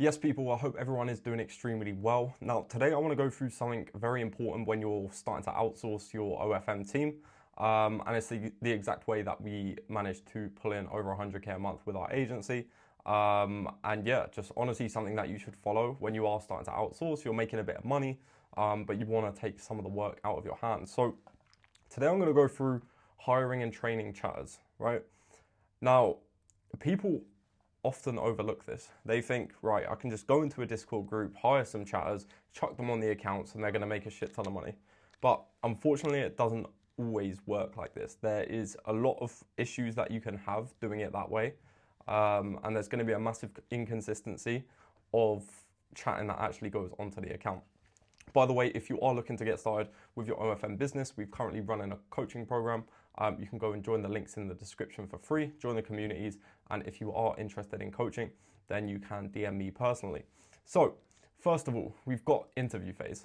Yes, people, I hope everyone is doing extremely well. Now, today I want to go through something very important when you're starting to outsource your OFM team. And it's the exact way that we managed to pull in over 100K a month with our agency. And yeah, just honestly something that you should follow when you are starting to outsource. You're making a bit of money, but you want to take some of the work out of your hands. So today I'm going to go through hiring and training chatters, right? Now, people often overlook this. They think, right, I can just go into a Discord group, hire some chatters, chuck them on the accounts, and they're going to make a shit ton of money. But unfortunately, it doesn't always work like this. There is a lot of issues that you can have doing it that way. And there's going to be a massive inconsistency of chatting that actually goes onto the account. By the way, if you are looking to get started with your OFM business, we've currently running a coaching program. You can go and join the links in the description for free, join the communities. And if you are interested in coaching, then you can DM me personally. So first of all, we've got interview phase.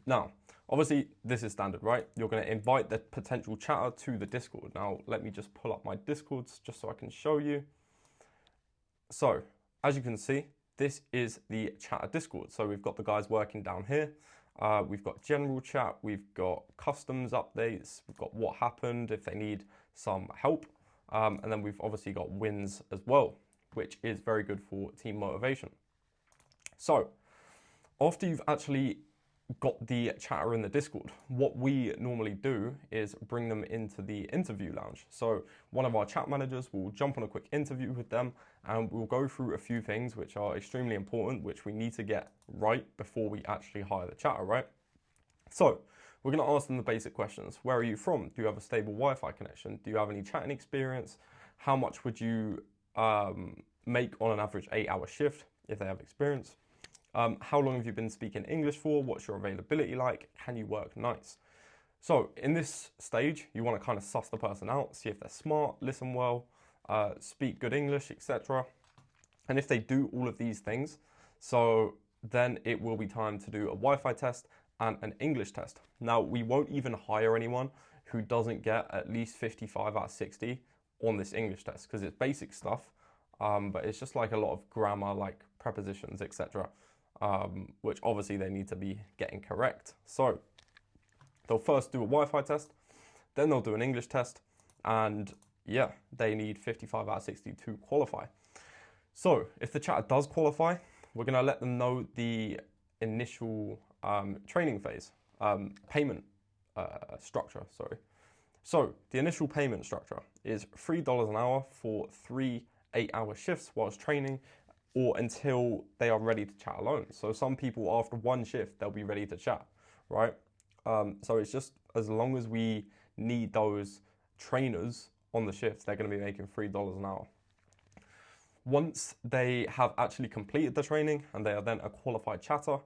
Now, obviously this is standard, right? You're going to invite the potential chatter to the Discord. Now, let me just pull up my Discords just so I can show you. So as you can see, this is the chatter Discord. So we've got the guys working down here. We've got general chat. We've got customs updates. We've got what happened if they need some help. And then we've obviously got wins as well, which is very good for team motivation. So after you've actually got the chatter in the Discord, what we normally do is bring them into the interview lounge. So one of our chat managers will jump on a quick interview with them and we'll go through a few things which are extremely important, which we need to get right before we actually hire the chatter, right? So we're going to ask them the basic questions. Where are you from? Do you have a stable Wi-Fi connection? Do you have any chatting experience? How much would you make on an average 8-hour shift if they have experience? How long have you been speaking English for? What's your availability like? Can you work nights? So in this stage, you want to kind of suss the person out, see if they're smart, listen well, speak good English, etc. And if they do all of these things, so then it will be time to do a Wi-Fi test and an English test. Now, we won't even hire anyone who doesn't get at least 55 out of 60 on this English test because it's basic stuff, but it's just like a lot of grammar, like prepositions, etc. Which obviously they need to be getting correct. So they'll first do a Wi-Fi test, then they'll do an English test, and yeah, they need 55 out of 60 to qualify. So if the chatter does qualify, we're going to let them know the initial training phase, payment structure, sorry. So the initial payment structure is $3 an hour for 3 8-hour shifts whilst training, or until they are ready to chat alone. So some people after one shift, they'll be ready to chat, right? So it's just as long as we need those trainers on the shifts, they're going to be making $3 an hour. Once they have actually completed the training and they are then a qualified chatter,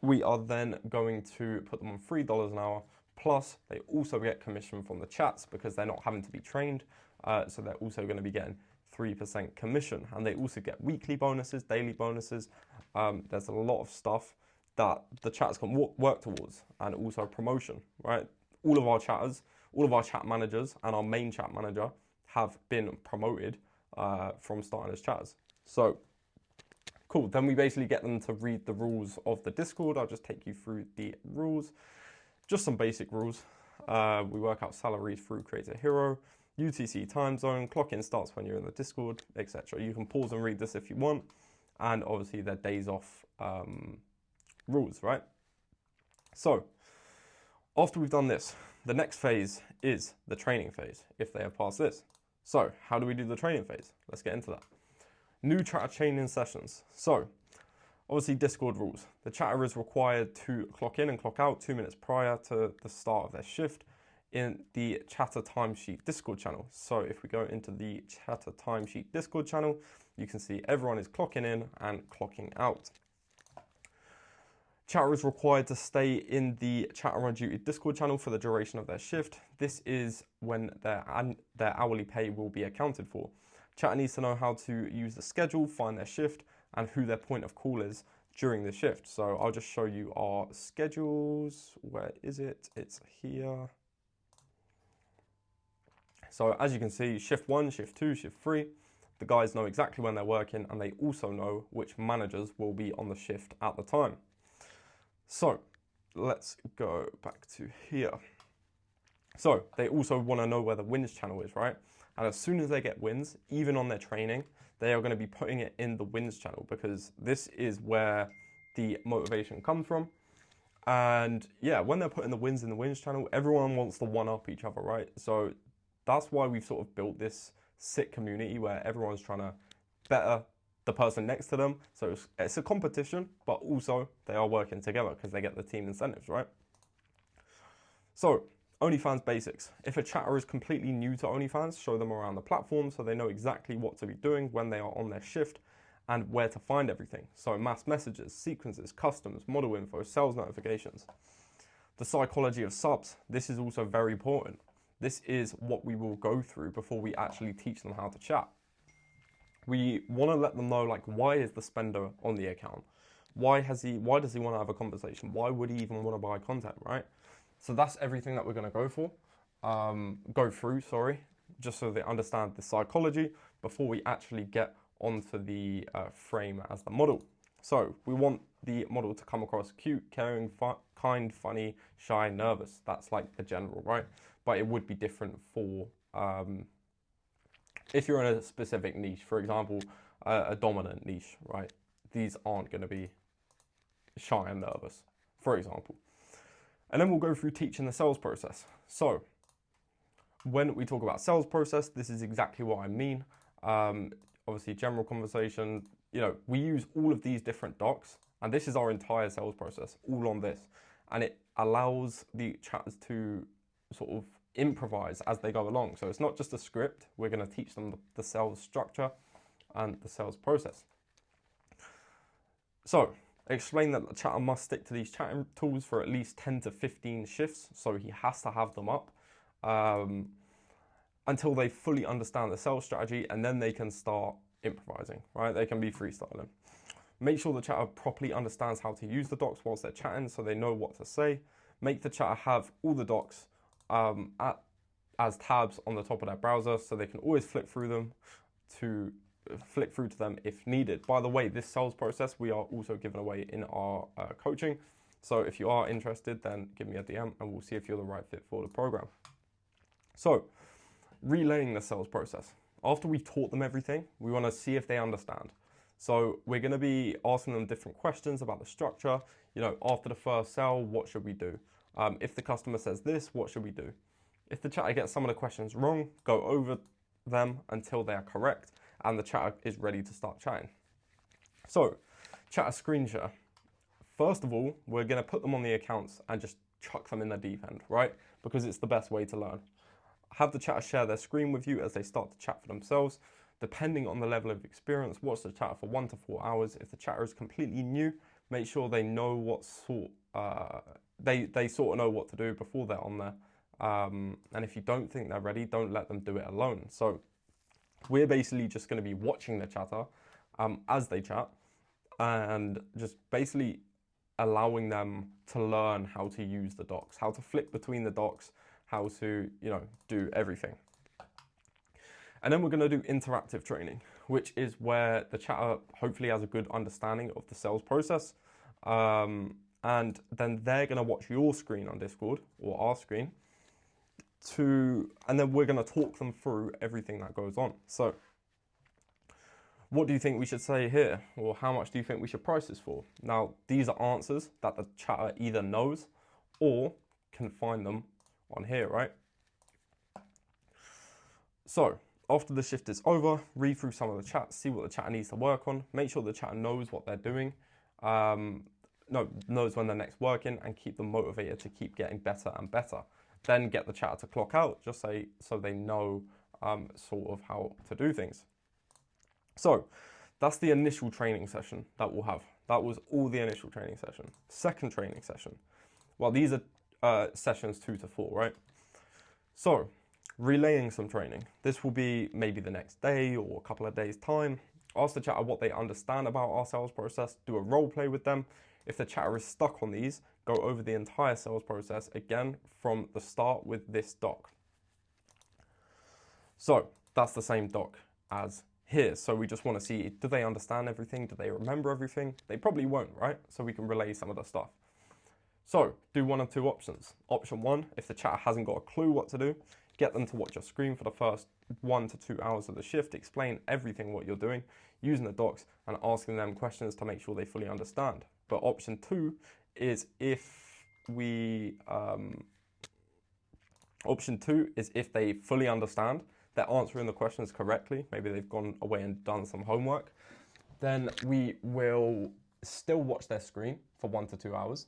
we are then going to put them on $3 an hour. Plus, they also get commission from the chats because they're not having to be trained. So they're also going to be getting 3% commission, and they also get weekly bonuses, daily bonuses. There's a lot of stuff that the chats can work towards, and also promotion, right? All of our chatters, all of our chat managers and our main chat manager have been promoted from starting as chatters. So cool, then we basically get them to read the rules of the Discord. I'll just take you through the rules, just some basic rules. We work out salaries through Create a Hero, UTC time zone, clock in starts when you're in the Discord, etc. You can pause and read this if you want, and obviously their days off rules, right? So after we've done this, the next phase is the training phase, if they have passed this. So how do we do the training phase? Let's get into that. New chatter training sessions. So obviously Discord rules. The chatter is required to clock in and clock out 2 minutes prior to the start of their shift in the chatter timesheet Discord channel. So if we go into the chatter timesheet Discord channel, you can see everyone is clocking in and clocking out. Chatter is required to stay in the chatter on duty Discord channel for the duration of their shift. This is when their hourly pay will be accounted for. Chatter needs to know how to use the schedule, find their shift, and who their point of call is during the shift. So I'll just show you our schedules. Where is it? It's here. So as you can see, shift 1, shift 2, shift 3, The guys know exactly when they're working, and they also know which managers will be on the shift at the time. So let's go back to here. So they also want to know where the wins channel is, right? And as soon as they get wins, even on their training, they are going to be putting it in the wins channel, because this is where the motivation comes from. And yeah, when they're putting the wins in the wins channel, everyone wants to one up each other, right? So that's why we've sort of built this sick community where everyone's trying to better the person next to them. So it's a competition, but also they are working together because they get the team incentives, right? So OnlyFans basics. If a chatter is completely new to OnlyFans, show them around the platform so they know exactly what to be doing when they are on their shift and where to find everything. So mass messages, sequences, customs, model info, sales notifications. The psychology of subs. This is also very important. This is what we will go through before we actually teach them how to chat. We want to let them know, like, why is the spender on the account? Why does he want to have a conversation? Why would he even want to buy content, right? So that's everything that we're going to go through, just so they understand the psychology before we actually get onto the frame as the model. So we want the model to come across cute, caring, kind, funny, shy, nervous. That's like the general, right? But it would be different for if you're in a specific niche, for example, a dominant niche, right? These aren't going to be shy and nervous, for example. And then we'll go through teaching the sales process. So when we talk about sales process, this is exactly what I mean. Obviously, general conversation, we use all of these different docs, and this is our entire sales process, all on this. And it allows the chatters to sort of improvise as they go along. So it's not just a script. We're going to teach them the sales structure and the sales process. So explain that the chatter must stick to these chatting tools for at least 10 to 15 shifts. So he has to have them up until they fully understand the sales strategy, and then they can start improvising, right? They can be freestyling. Make sure the chatter properly understands how to use the docs whilst they're chatting so they know what to say. Make the chatter have all the docs as tabs on the top of their browser so they can always flick through to them if needed. By the way, this sales process we are also giving away in our coaching. So if you are interested, then give me a DM and we'll see if you're the right fit for the program. So relaying the sales process. After we've taught them everything, we want to see if they understand. So we're going to be asking them different questions about the structure. After the first sale, what should we do? If the customer says this, what should we do? If the chatter gets some of the questions wrong, go over them until they are correct and the chatter is ready to start chatting. So, chatter screen share. First of all, we're going to put them on the accounts and just chuck them in the deep end, right? Because it's the best way to learn. Have the chatter share their screen with you as they start to chat for themselves. Depending on the level of experience, watch the chatter for 1 to 4 hours. If the chatter is completely new, make sure they know what sort they sort of know what to do before they're on there. And if you don't think they're ready, don't let them do it alone. So we're basically just going to be watching the chatter as they chat and just basically allowing them to learn how to use the docs, how to flip between the docs, how to, do everything. And then we're going to do interactive training, which is where the chatter hopefully has a good understanding of the sales process. And then they're going to watch your screen on Discord or our screen and then we're going to talk them through everything that goes on. So what do you think we should say here? Or how much do you think we should price this for? Now, these are answers that the chatter either knows or can find them on here, right? So after the shift is over, read through some of the chat, see what the chatter needs to work on, make sure the chatter knows what they're doing, knows when they're next working, and keep them motivated to keep getting better and better. Then get the chatter to clock out, just so they know sort of how to do things. So that's the initial training session that we'll have. That was all the initial training session. Second training session. Well, these are sessions 2 to 4, right? So relaying some training. This will be maybe the next day or a couple of days' time. Ask the chatter what they understand about our sales process. Do a role play with them. If the chatter is stuck on these, go over the entire sales process again from the start with this doc. So that's the same doc as here. So we just want to see, do they understand everything? Do they remember everything? They probably won't, right? So we can relay some of the stuff. So do one of two options. Option one, if the chatter hasn't got a clue what to do, get them to watch your screen for the first 1 to 2 hours of the shift, explain everything what you're doing, using the docs and asking them questions to make sure they fully understand. But option two is if they fully understand, they're answering the questions correctly, maybe they've gone away and done some homework, then we will still watch their screen for 1 to 2 hours,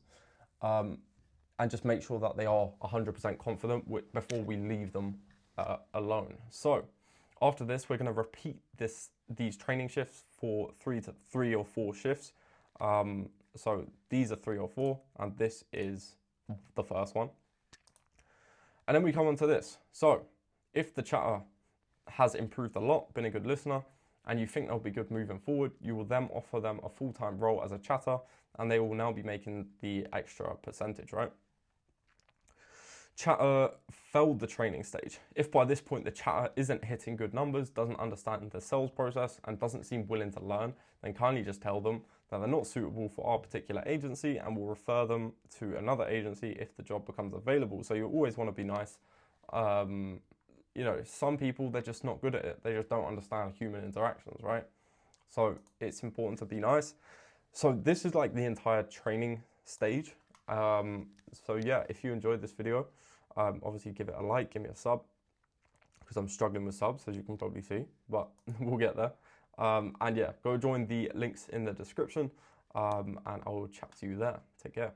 and just make sure that they are 100% confident before we leave them alone. So after this, we're going to repeat these training shifts for 3 or 4 shifts. So these are 3 or 4, and this is the first one. And then we come on to this. So if the chatter has improved a lot, been a good listener, and you think they'll be good moving forward, you will then offer them a full-time role as a chatter, and they will now be making the extra percentage, right? Chatter failed the training stage. If by this point the chatter isn't hitting good numbers, doesn't understand the sales process, and doesn't seem willing to learn, then kindly just tell them that they're not suitable for our particular agency, and we'll refer them to another agency if the job becomes available. So you always want to be nice. You know, some people, they're just not good at it. They just don't understand human interactions, right? So it's important to be nice. So this is like the entire training stage. So yeah, if you enjoyed this video, obviously give it a like, give me a sub, because I'm struggling with subs, as you can probably see, but we'll get there. And yeah, go join the links in the description, and I will chat to you there. Take care.